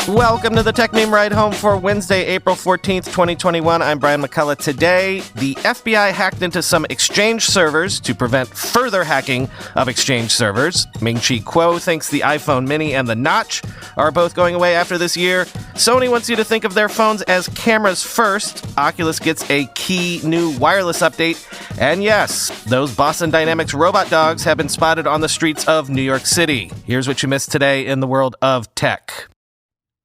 Welcome to the Tech Meme Ride Home for Wednesday, April 14th, 2021. I'm Brian McCullough. Today, the FBI hacked into some Exchange servers to prevent further hacking of Exchange servers. Ming-Chi Kuo thinks the iPhone mini and the Notch are both going away after this year. Sony wants you to think of their phones as cameras first. Oculus gets a key new wireless update. And yes, those Boston Dynamics robot dogs have been spotted on the streets of New York City. Here's what you missed today in the world of tech.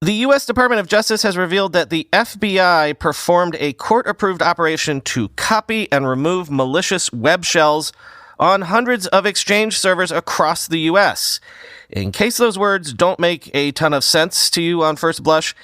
The U.S. Department of Justice has revealed that the FBI performed a court-approved operation to copy and remove malicious web shells on hundreds of Exchange servers across the U.S. In case those words don't make a ton of sense to you on first blush,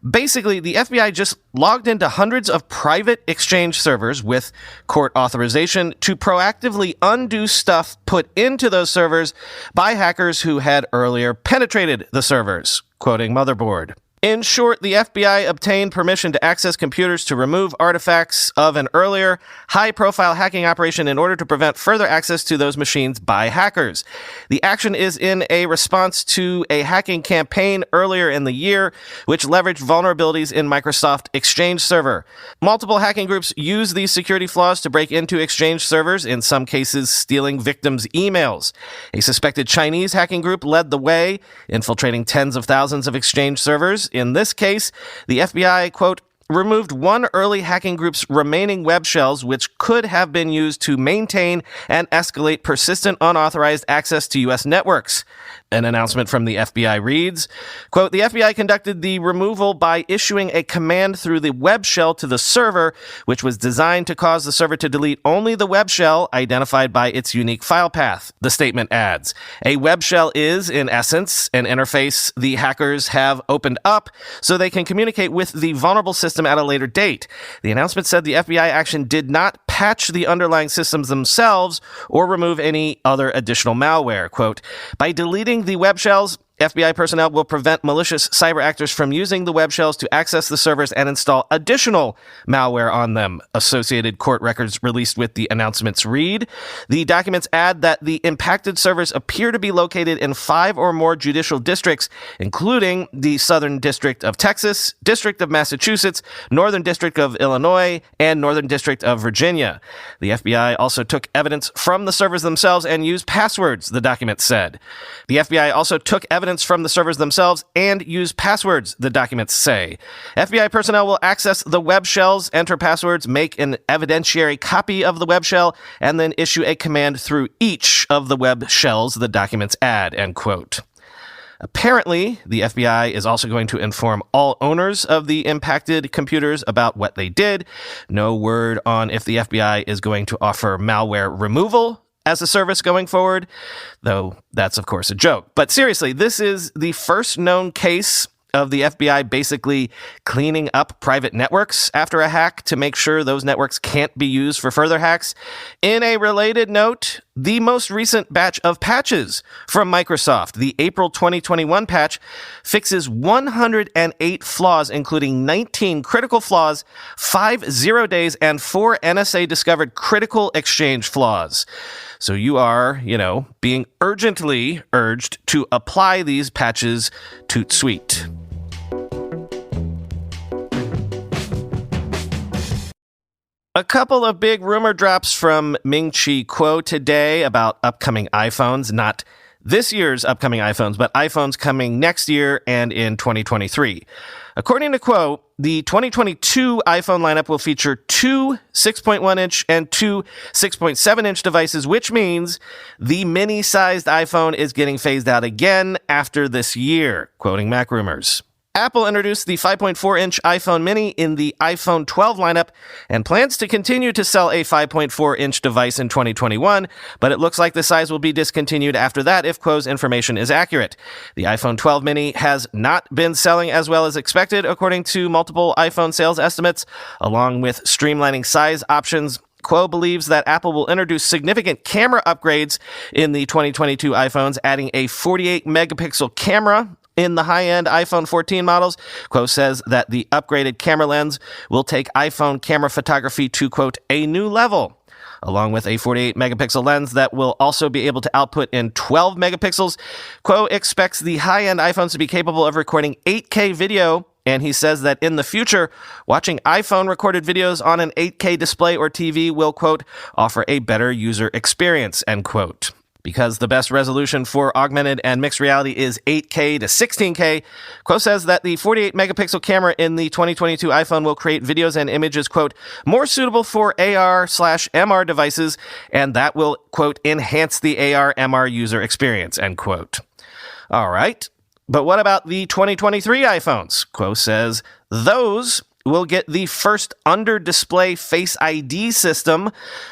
basically, the FBI just logged into hundreds of private Exchange servers with court authorization to proactively undo stuff put into those servers by hackers who had earlier penetrated the servers. Quoting Motherboard. In short, the FBI obtained permission to access computers to remove artifacts of an earlier high-profile hacking operation in order to prevent further access to those machines by hackers. The action is in a response to a hacking campaign earlier in the year, which leveraged vulnerabilities in Microsoft Exchange Server. Multiple hacking groups use these security flaws to break into Exchange servers, in some cases stealing victims' emails. A suspected Chinese hacking group led the way, infiltrating tens of thousands of Exchange servers. In this case, the FBI, quote, removed one early hacking group's remaining web shells, which could have been used to maintain and escalate persistent unauthorized access to U.S. networks. An announcement from the FBI reads, quote, the FBI conducted the removal by issuing a command through the web shell to the server, which was designed to cause the server to delete only the web shell identified by its unique file path. The statement adds, a web shell is, in essence, an interface the hackers have opened up so they can communicate with the vulnerable system at a later date. The announcement said the FBI action did not patch the underlying systems themselves or remove any other additional malware. Quote, by deleting the web shells, FBI personnel will prevent malicious cyber actors from using the web shells to access the servers and install additional malware on them. Associated court records released with the announcements read, the documents add that the impacted servers appear to be located in 5 or more judicial districts, including the Southern District of Texas, District of Massachusetts, Northern District of Illinois, and Northern District of Virginia. The FBI also took evidence from the servers themselves and used passwords, the document said. The FBI also took evidence from the servers themselves and use passwords, the documents say. FBI personnel will access the web shells, enter passwords, make an evidentiary copy of the web shell, and then issue a command through each of the web shells, the documents add, end quote. Apparently, the FBI is also going to inform all owners of the impacted computers about what they did. No word on if the FBI is going to offer malware removal as a service going forward, though that's, of course, a joke. But seriously, this is the first known case of the FBI basically cleaning up private networks after a hack to make sure those networks can't be used for further hacks. In a related note, the most recent batch of patches from Microsoft, the April 2021 patch, fixes 108 flaws, including 19 critical flaws, 5 0 days, and 4 NSA-discovered critical Exchange flaws. So you are, being urgently urged to apply these patches toot sweet. A couple of big rumor drops from Ming-Chi Kuo today about upcoming iPhones, not this year's upcoming iPhones, but iPhones coming next year and in 2023. According to Kuo, the 2022 iPhone lineup will feature 2 6.1-inch and 2 6.7-inch devices, which means the mini-sized iPhone is getting phased out again after this year, quoting Mac Rumors. Apple introduced the 5.4-inch iPhone mini in the iPhone 12 lineup and plans to continue to sell a 5.4-inch device in 2021, but it looks like the size will be discontinued after that if Kuo's information is accurate. The iPhone 12 mini has not been selling as well as expected, according to multiple iPhone sales estimates. Along with streamlining size options, Kuo believes that Apple will introduce significant camera upgrades in the 2022 iPhones, adding a 48-megapixel camera in the high-end iPhone 14 models. Kuo says that the upgraded camera lens will take iPhone camera photography to, quote, a new level. along with a 48 megapixel lens that will also be able to output in 12 megapixels. Kuo expects the high-end iPhones to be capable of recording 8K video, and he says that in the future, watching iPhone-recorded videos on an 8K display or TV will, quote, offer a better user experience, end quote. Because the best resolution for augmented and mixed reality is 8K to 16K, Kuo says that the 48 megapixel camera in the 2022 iPhone will create videos and images, quote, more suitable for AR/MR devices, and that will, quote, enhance the AR/MR user experience, end quote. All right. But what about the 2023 iPhones? Kuo says those will get the first under-display Face ID system,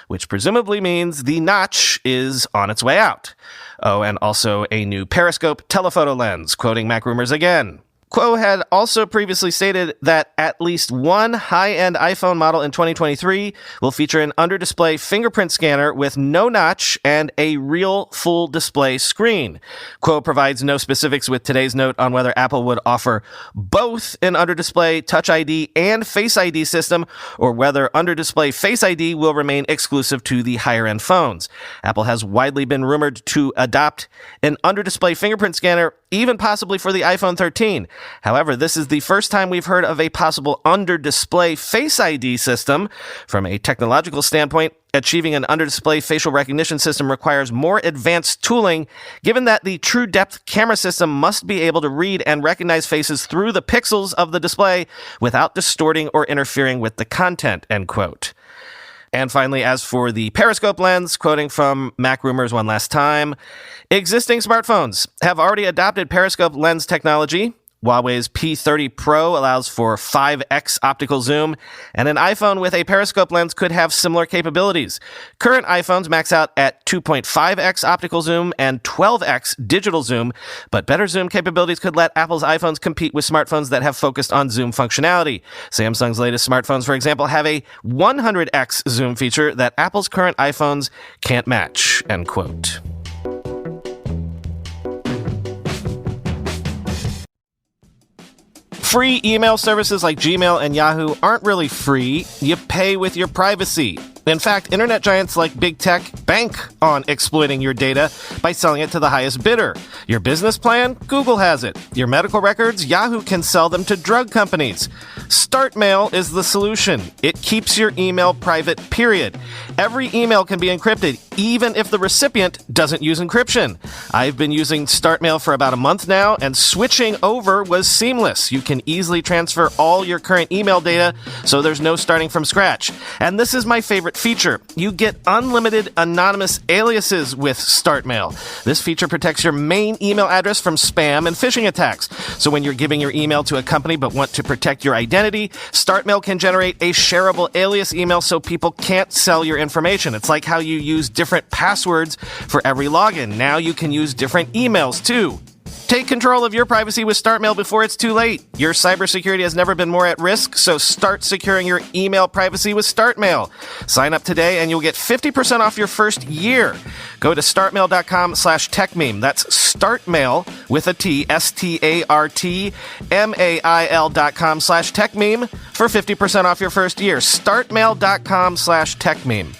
which presumably means the notch is on its way out. Oh, and also a new periscope telephoto lens, quoting Mac Rumors again. Kuo had also previously stated that at least one high-end iPhone model in 2023 will feature an under-display fingerprint scanner with no notch and a real full-display screen. Kuo provides no specifics with today's note on whether Apple would offer both an under-display Touch ID and Face ID system, or whether under-display Face ID will remain exclusive to the higher-end phones. Apple has widely been rumored to adopt an under-display fingerprint scanner, even possibly for the iPhone 13. However, this is the first time we've heard of a possible under-display Face ID system. From a technological standpoint, achieving an under-display facial recognition system requires more advanced tooling, given that the true depth camera system must be able to read and recognize faces through the pixels of the display without distorting or interfering with the content, end quote. And finally, as for the periscope lens, quoting from Mac Rumors one last time, existing smartphones have already adopted periscope lens technology. Huawei's P30 Pro allows for 5x optical zoom, and an iPhone with a periscope lens could have similar capabilities. Current iPhones max out at 2.5x optical zoom and 12x digital zoom, but better zoom capabilities could let Apple's iPhones compete with smartphones that have focused on zoom functionality. Samsung's latest smartphones, for example, have a 100x zoom feature that Apple's current iPhones can't match, end quote. Free email services like Gmail and Yahoo aren't really free. You pay with your privacy. In fact, internet giants like big tech bank on exploiting your data by selling it to the highest bidder. Your business plan? Google has it. Your medical records? Yahoo can sell them to drug companies. StartMail is the solution. It keeps your email private, period. Every email can be encrypted, even if the recipient doesn't use encryption. I've been using StartMail for about a month now, and switching over was seamless. You can easily transfer all your current email data, so there's no starting from scratch. And this is my favorite feature. You get unlimited anonymous aliases with StartMail. This feature protects your main email address from spam and phishing attacks. So when you're giving your email to a company but want to protect your identity, StartMail can generate a shareable alias email so people can't sell your information. It's like how you use different passwords for every login. Now you can use different emails too. Take control of your privacy with StartMail before it's too late. Your cybersecurity has never been more at risk, so start securing your email privacy with StartMail. Sign up today and you'll get 50% off your first year. Go to startmail.com/techmeme. That's StartMail with a T, StartMail.com/techmeme for 50% off your first year. Startmail.com/techmeme.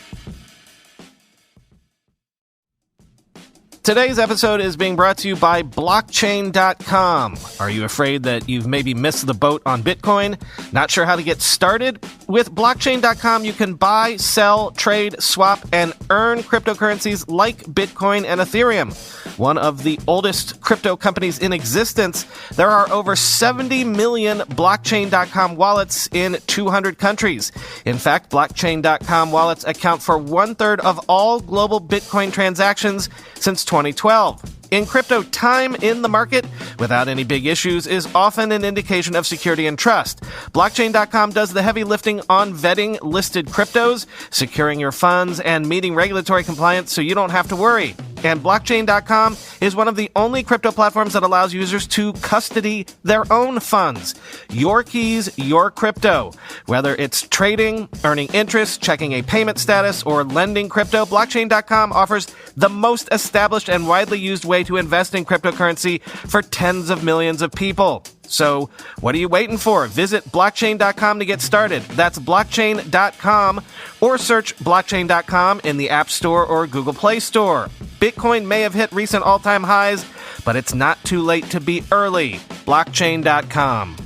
Today's episode is being brought to you by Blockchain.com. Are you afraid that you've maybe missed the boat on Bitcoin? Not sure how to get started? With Blockchain.com, you can buy, sell, trade, swap, and earn cryptocurrencies like Bitcoin and Ethereum. One of the oldest crypto companies in existence, there are over 70 million Blockchain.com wallets in 200 countries. In fact, Blockchain.com wallets account for 1/3 of all global Bitcoin transactions since 2012. In crypto, time in the market without any big issues is often an indication of security and trust. Blockchain.com does the heavy lifting on vetting listed cryptos, securing your funds, and meeting regulatory compliance so you don't have to worry. And Blockchain.com is one of the only crypto platforms that allows users to custody their own funds. Your keys, your crypto. Whether it's trading, earning interest, checking a payment status, or lending crypto, Blockchain.com offers the most established and widely used way to invest in cryptocurrency for tens of millions of people. So what are you waiting for? Visit blockchain.com to get started. That's blockchain.com, or search blockchain.com in the App Store or Google Play Store. Bitcoin may have hit recent all-time highs, but it's not too late to be early. Blockchain.com.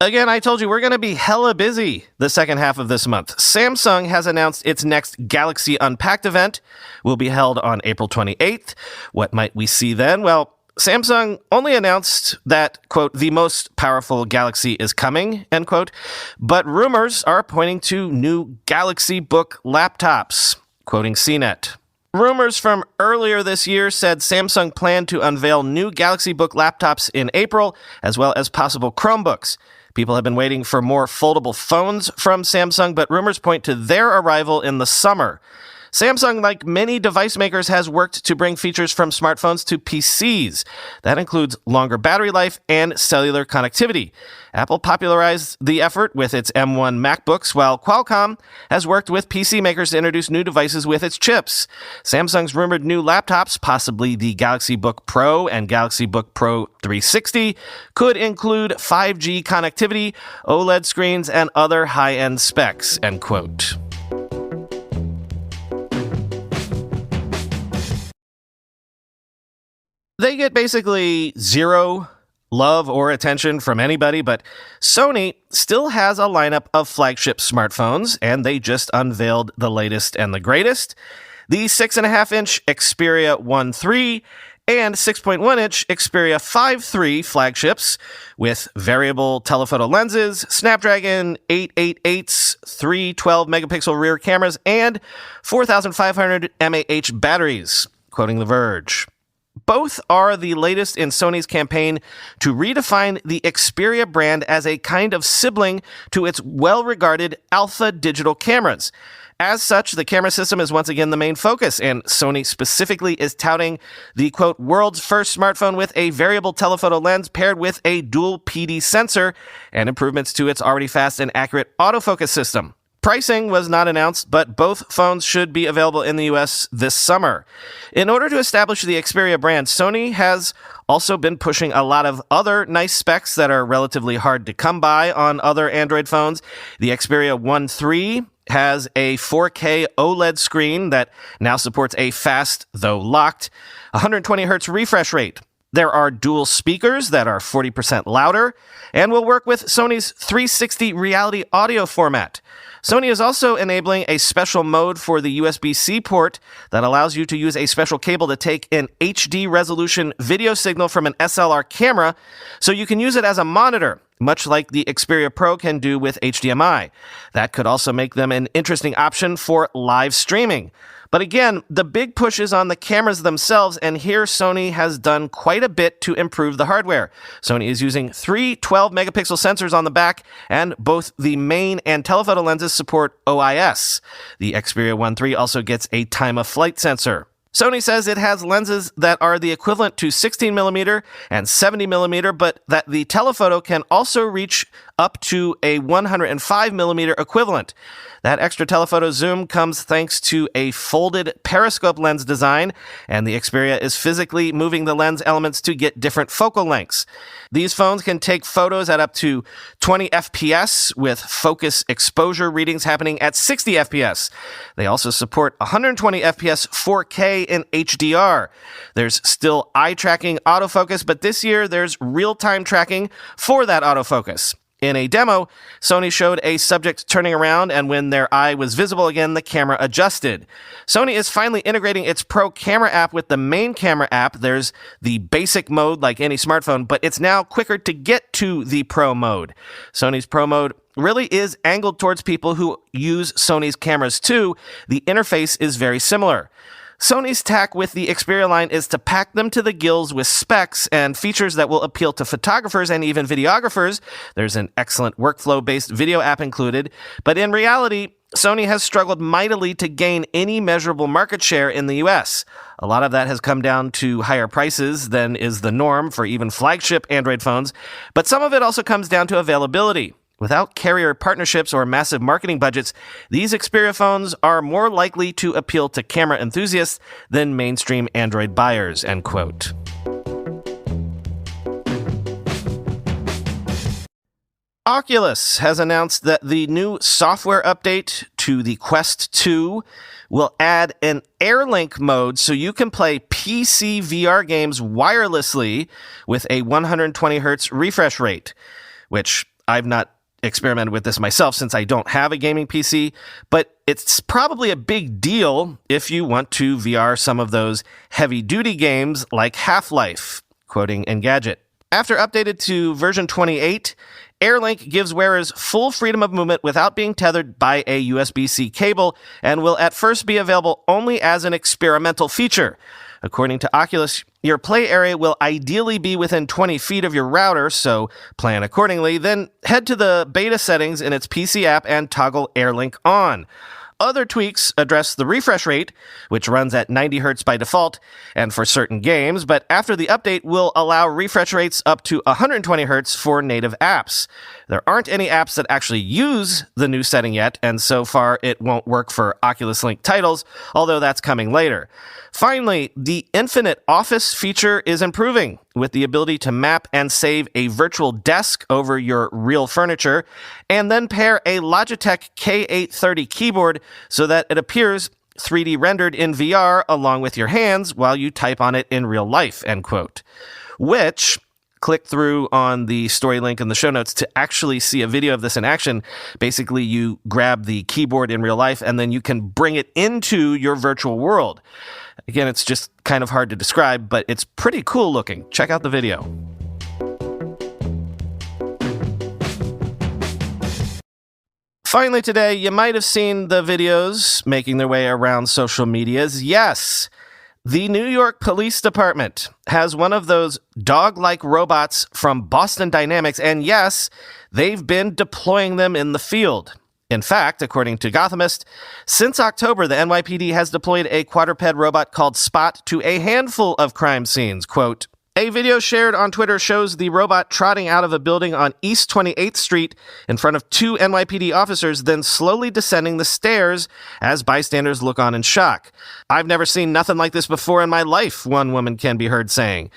Again, I told you we're going to be hella busy the second half of this month. Samsung has announced its next Galaxy Unpacked event will be held on April 28th. What might we see then? Well, Samsung only announced that, quote, the most powerful Galaxy is coming, end quote, but rumors are pointing to new Galaxy Book laptops, quoting CNET. Rumors from earlier this year said Samsung planned to unveil new Galaxy Book laptops in April, as well as possible Chromebooks. People have been waiting for more foldable phones from Samsung, but rumors point to their arrival in the summer. Samsung, like many device makers, has worked to bring features from smartphones to PCs. That includes longer battery life and cellular connectivity. Apple popularized the effort with its M1 MacBooks, while Qualcomm has worked with PC makers to introduce new devices with its chips. Samsung's rumored new laptops, possibly the Galaxy Book Pro and Galaxy Book Pro 360, could include 5G connectivity, OLED screens, and other high-end specs, end quote. They get basically zero love or attention from anybody, but Sony still has a lineup of flagship smartphones, and they just unveiled the latest and the greatest. The 6.5-inch Xperia 1 III and 6.1-inch Xperia 5 III flagships with variable telephoto lenses, Snapdragon 888's 3 12-megapixel rear cameras, and 4,500 mAh batteries, quoting The Verge. Both are the latest in Sony's campaign to redefine the Xperia brand as a kind of sibling to its well-regarded Alpha digital cameras. As such, the camera system is once again the main focus, and Sony specifically is touting the, quote, world's first smartphone with a variable telephoto lens paired with a dual PD sensor and improvements to its already fast and accurate autofocus system. Pricing was not announced, but both phones should be available in the US this summer. In order to establish the Xperia brand, Sony has also been pushing a lot of other nice specs that are relatively hard to come by on other Android phones. The Xperia 1 III has a 4K OLED screen that now supports a fast, though locked, 120 Hz refresh rate. There are dual speakers that are 40% louder and will work with Sony's 360 reality audio format. Sony is also enabling a special mode for the USB-C port that allows you to use a special cable to take an HD resolution video signal from an SLR camera so you can use it as a monitor, much like the Xperia Pro can do with HDMI. That could also make them an interesting option for live streaming. But again, the big push is on the cameras themselves, and here Sony has done quite a bit to improve the hardware. Sony is using 3 12-megapixel sensors on the back, and both the main and telephoto lenses support OIS. The Xperia 1 III also gets a time-of-flight sensor. Sony says it has lenses that are the equivalent to 16mm and 70mm, but that the telephoto can also reach up to a 105mm equivalent. That extra telephoto zoom comes thanks to a folded periscope lens design, and the Xperia is physically moving the lens elements to get different focal lengths. These phones can take photos at up to 20 FPS with focus exposure readings happening at 60 FPS. They also support 120 FPS 4K in HDR. There's still eye tracking autofocus, but this year there's real-time tracking for that autofocus. In a demo, Sony showed a subject turning around, and when their eye was visible again, the camera adjusted. Sony is finally integrating its Pro Camera app with the main camera app. There's the basic mode like any smartphone, but it's now quicker to get to the Pro mode. Sony's Pro mode really is angled towards people who use Sony's cameras too. The interface is very similar. Sony's tack with the Xperia line is to pack them to the gills with specs and features that will appeal to photographers and even videographers. There's an excellent workflow-based video app included, but in reality, Sony has struggled mightily to gain any measurable market share in the US. A lot of that has come down to higher prices than is the norm for even flagship Android phones, but some of it also comes down to availability. Without carrier partnerships or massive marketing budgets, these Xperia phones are more likely to appeal to camera enthusiasts than mainstream Android buyers, end quote. Oculus has announced that the new software update to the Quest 2 will add an AirLink mode so you can play PC VR games wirelessly with a 120 hertz refresh rate, which I've not experimented with this myself since I don't have a gaming PC, but it's probably a big deal if you want to VR some of those heavy-duty games like Half-Life, quoting Engadget. After updated to version 28, AirLink gives wearers full freedom of movement without being tethered by a USB-C cable and will at first be available only as an experimental feature. According to Oculus, your play area will ideally be within 20 feet of your router, so plan accordingly. Then head to the beta settings in its PC app and toggle AirLink on. Other tweaks address the refresh rate, which runs at 90 hertz by default and for certain games, but after the update will allow refresh rates up to 120 hertz for native apps. There aren't any apps that actually use the new setting yet, and so far it won't work for Oculus Link titles, although that's coming later. Finally, the Infinite Office feature is improving, with the ability to map and save a virtual desk over your real furniture, and then pair a Logitech K830 keyboard so that it appears 3D rendered in VR along with your hands while you type on it in real life, end quote. Which, click through on the story link in the show notes to actually see a video of this in action. Basically, you grab the keyboard in real life and then you can bring it into your virtual world. Again, it's just kind of hard to describe, but it's pretty cool looking. Check out the video. Finally today, you might have seen the videos making their way around social medias. Yes, the New York Police Department has one of those dog-like robots from Boston Dynamics, and yes, they've been deploying them in the field. In fact, according to Gothamist, since October, the NYPD has deployed a quadruped robot called Spot to a handful of crime scenes. Quote, a video shared on Twitter shows the robot trotting out of a building on East 28th Street in front of two NYPD officers, then slowly descending the stairs as bystanders look on in shock. I've never seen nothing like this before in my life, one woman can be heard saying.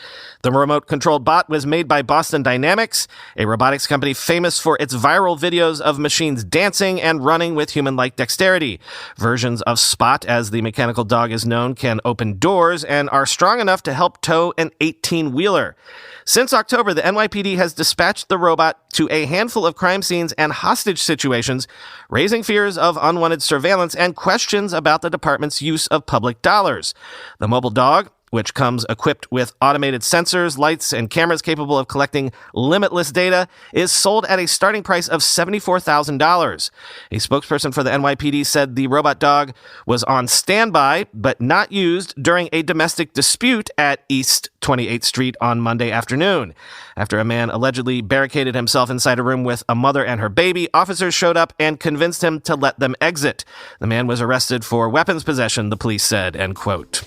The remote-controlled bot was made by Boston Dynamics, a robotics company famous for its viral videos of machines dancing and running with human-like dexterity. Versions of Spot, as the mechanical dog is known, can open doors and are strong enough to help tow an 18-wheeler. Since October, the NYPD has dispatched the robot to a handful of crime scenes and hostage situations, raising fears of unwanted surveillance and questions about the department's use of public dollars. The mobile dog, which comes equipped with automated sensors, lights, and cameras capable of collecting limitless data, is sold at a starting price of $74,000. A spokesperson for the NYPD said the robot dog was on standby, but not used during a domestic dispute at East 28th Street on Monday afternoon. After a man allegedly barricaded himself inside a room with a mother and her baby, officers showed up and convinced him to let them exit. The man was arrested for weapons possession, the police said, end quote.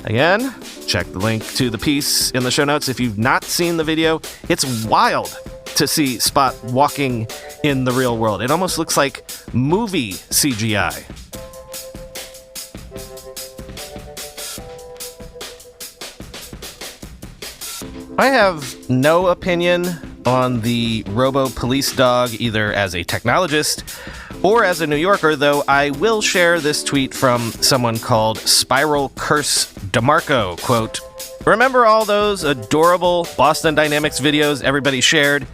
Again, check the link to the piece in the show notes if you've not seen the video. It's wild to see Spot walking in the real world. It almost looks like movie CGI. I have no opinion on the Robo Police Dog, either as a technologist or as a New Yorker, though I will share this tweet from someone called Spiral Curse DeMarco. Quote, remember all those adorable Boston Dynamics videos everybody shared?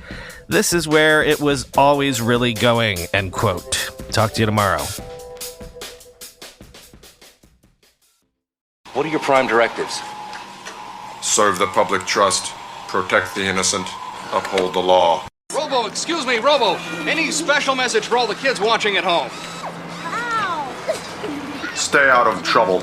This is where it was always really going, end quote. Talk to you tomorrow. What are your prime directives? Serve the public trust, protect the innocent, uphold the law. Robo, excuse me, Robo. Any special message for all the kids watching at home? Stay out of trouble.